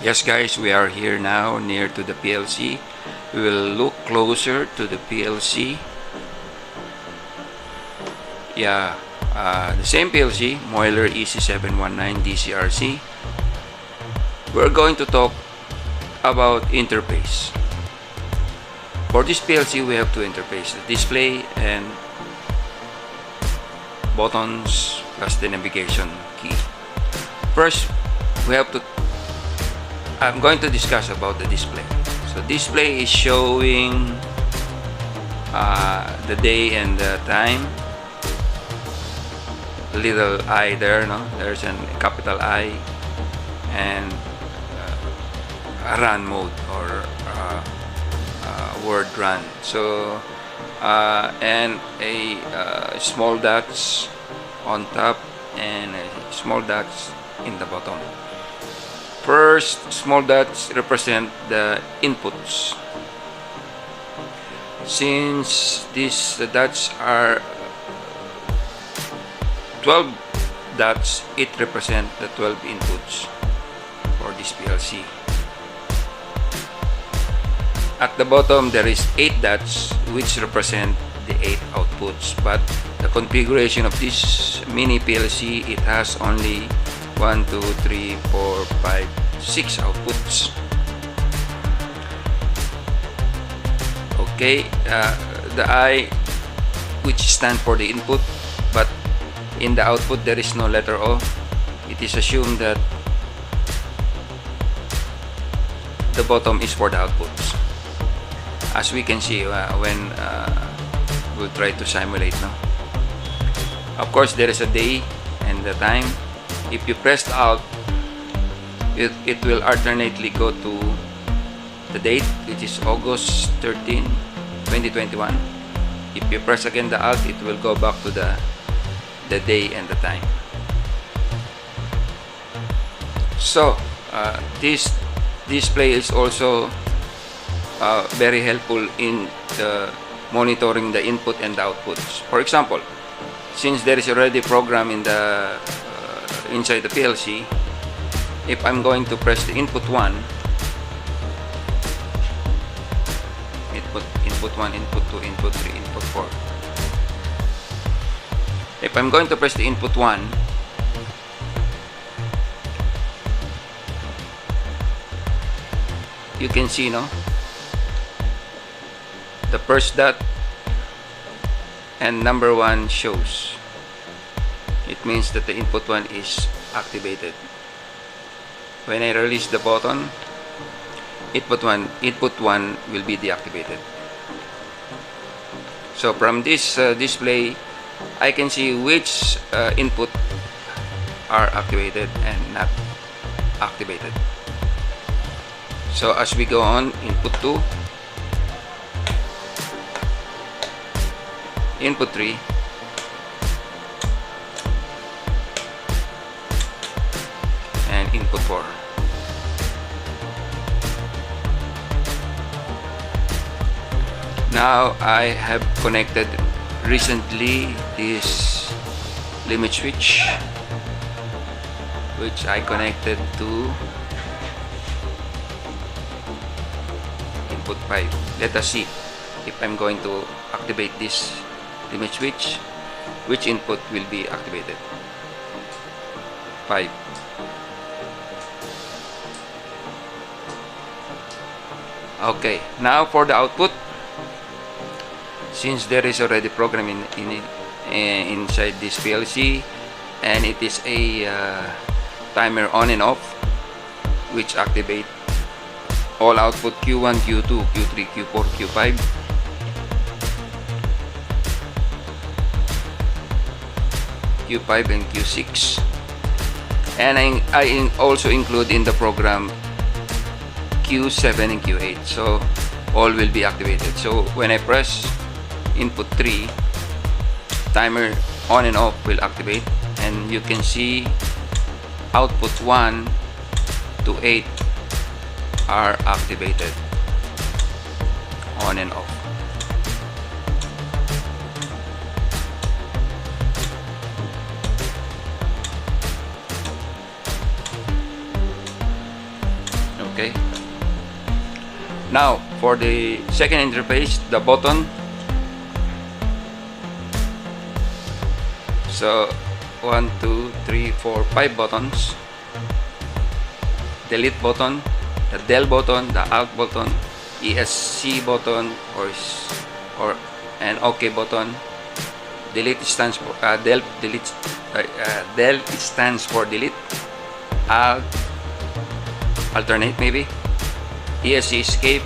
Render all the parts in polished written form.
Yes guys, we are here now near to the PLC. We will look closer to the PLC. Yeah, the same PLC, Moeller EC719 DCRC. We're going to talk about interface. For this PLC, we have two interfaces, the display and buttons plus the navigation key. First, I'm going to discuss about the display. So display is showing the day and the time. Little I there, no? There's a capital I, and a run mode or word run. So and a small dots on top and a small dots in the bottom. First, small dots represent the inputs. Since these dots are 12 dots, it represents the 12 inputs for this PLC. At the bottom, there is 8 dots, which represent the 8 outputs. But the configuration of this mini PLC, it has only 1, 2, 3, 4, 5, 6 outputs. Okay, the I, which stands for the input, but in the output there is no letter O. It is assumed that the bottom is for the outputs. As we can see when we'll try to simulate now. Of course, there is a day and the time. If you press Alt, it will alternately go to the date, which is August 13, 2021. If you press again the Alt, it will go back to the day and the time. So this display is also very helpful in monitoring the input and the outputs. For example, since there is already program in the inside the PLC, if I'm going to press the input 1, input 1, input 2, input 3, input 4. If I'm going to press the input 1, you can see, no? The first dot and number 1 shows. It means that the input 1 is activated. When I release the button, input 1 will be deactivated. So from this display, I can see which input are activated and not activated. So as we go on, input 2, input 3, and input 4. Now I have connected recently this limit switch, which I connected to input 5. Let us see if I'm going to activate this limit switch, which input will be activated. 5. Okay, now for the output. Since there is already program inside this PLC, and it is a timer on and off, which activate all output Q1, Q2, Q3, Q4, Q5. Q5 and Q6, and I also include in the program Q7 and Q8, so all will be activated. So when I press input 3, timer on and off will activate, and you can see output 1 to 8 are activated on and off. Okay. Now for the second interface, the button. So 1, 2, 3, 4, 5 buttons. Delete button, the del button, the alt button, ESC button, or an OK button. Delete stands for del stands for delete. Alt alternate maybe. ESC escape.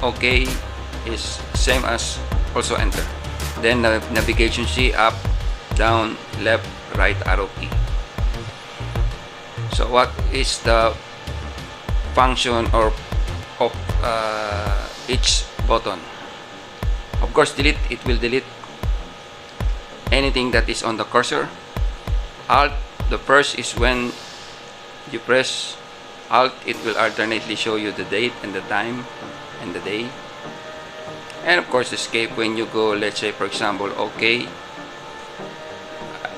OK is same as also enter. Then the navigation C, up, down, left, right arrow key. So what is the function of each button? Of course, delete, it will delete anything that is on the cursor. Alt, the first is when you press Alt, it will alternately show you the date and the time and the day. And of course, escape when you go, let's say for example, OK.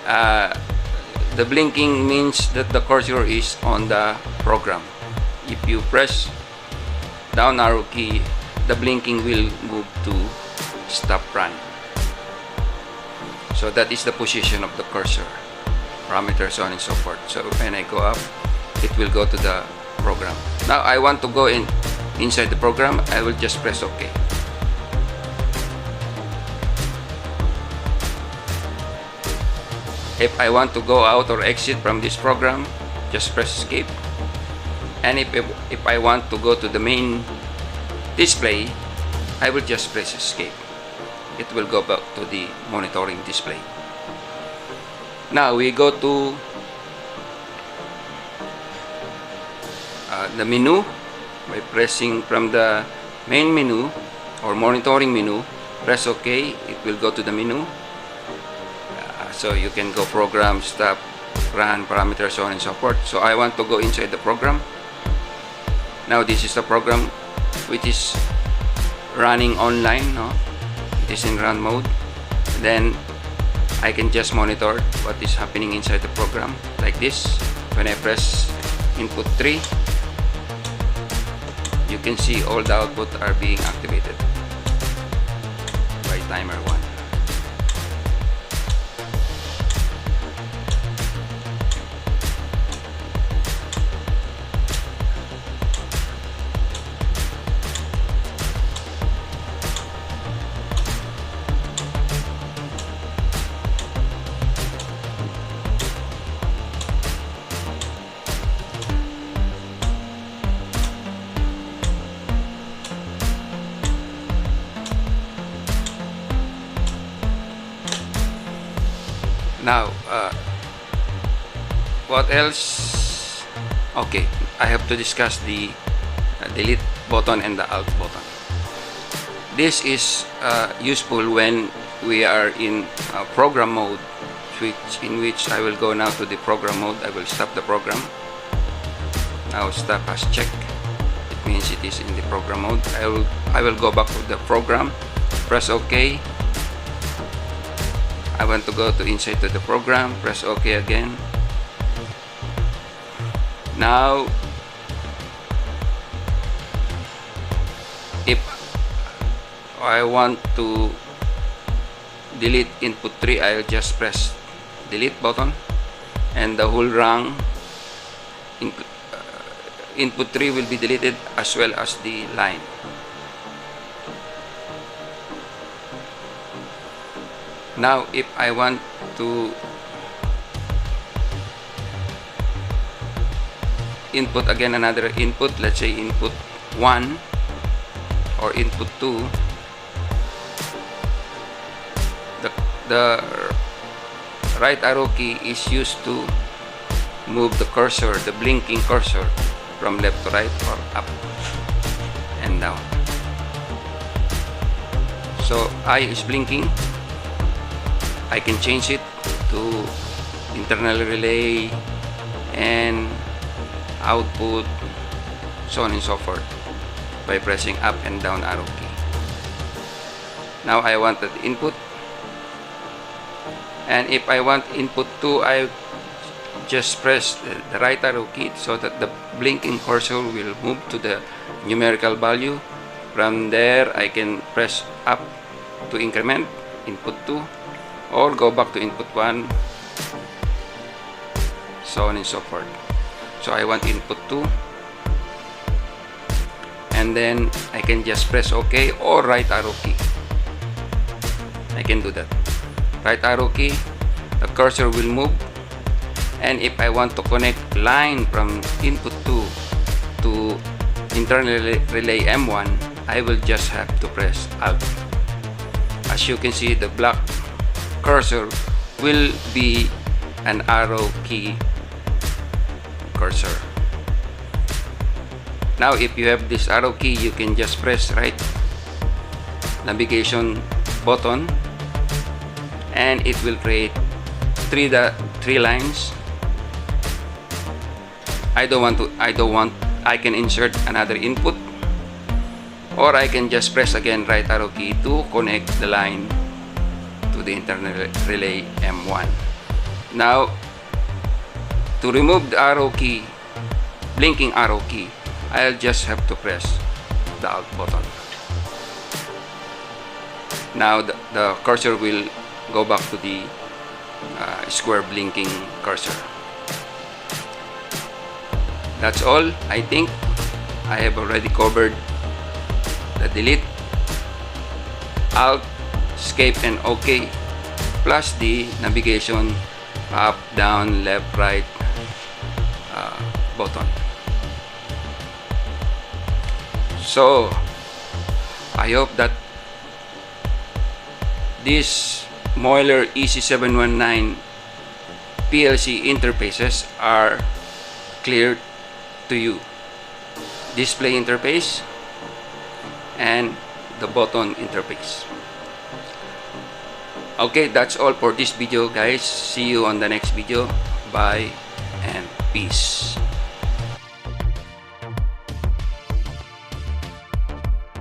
The blinking means that the cursor is on the program. If you press down arrow key, the blinking will move to stop run. So that is the position of the cursor, parameters, so on and so forth. So when I go up, it will go to the program. Now I want to go inside the program. I will just press OK. If I want to go out or exit from this program, just press escape. And if I want to go to the main display, I will just press escape. It will go back to the monitoring display. Now we go to the menu by pressing from the main menu or monitoring menu. Press OK, it will go to the menu. So you can go program, stop, run, parameters, so on and so forth. So I want to go inside the program. Now this is the program which is running online, no? It is in run mode. Then I can just monitor what is happening inside the program like this. When I press input 3, you can see all the output are being activated by timer 1. Now, what else? Okay, I have to discuss the delete button and the alt button. This is useful when we are in program mode, in which I will go now to the program mode. I will stop the program. Now stop as check. It means it is in the program mode. I will go back to the program. Press OK. I want to go to inside to the program, press OK again. Now, if I want to delete input 3, I'll just press delete button, and the whole rung input 3 will be deleted as well as the line. Now if I want to input again another input, let's say input 1 or input 2, the right arrow key is used to move the cursor, the blinking cursor, from left to right or up and down. So I is blinking. I can change it to internal relay and output, so on and so forth, by pressing up and down arrow key. Now I want the input, and if I want input 2, I just press the right arrow key so that the blinking cursor will move to the numerical value. From there, I can press up to increment input 2 or go back to input 1, so on and so forth. So I want input 2, and then I can just press OK or right arrow key. I can do that. Right arrow key, the cursor will move, and if I want to connect line from input 2 to internal relay M1, I will just have to press Alt. As you can see, the black cursor will be an arrow key cursor. Now if you have this arrow key, you can just press right navigation button and it will create three lines. I can insert another input, or I can just press again right arrow key to connect the line to the internal relay M1. Now to remove the arrow key, blinking arrow key, I'll just have to press the Alt button. Now the cursor will go back to the square blinking cursor. That's all. I think I have already covered the delete, Alt, escape, and OK, plus the navigation up, down, left, right button. So I hope that this Moeller EC719 PLC interfaces are clear to you. Display interface and the button interface. Okay, that's all for this video, guys. See you on the next video. Bye and peace.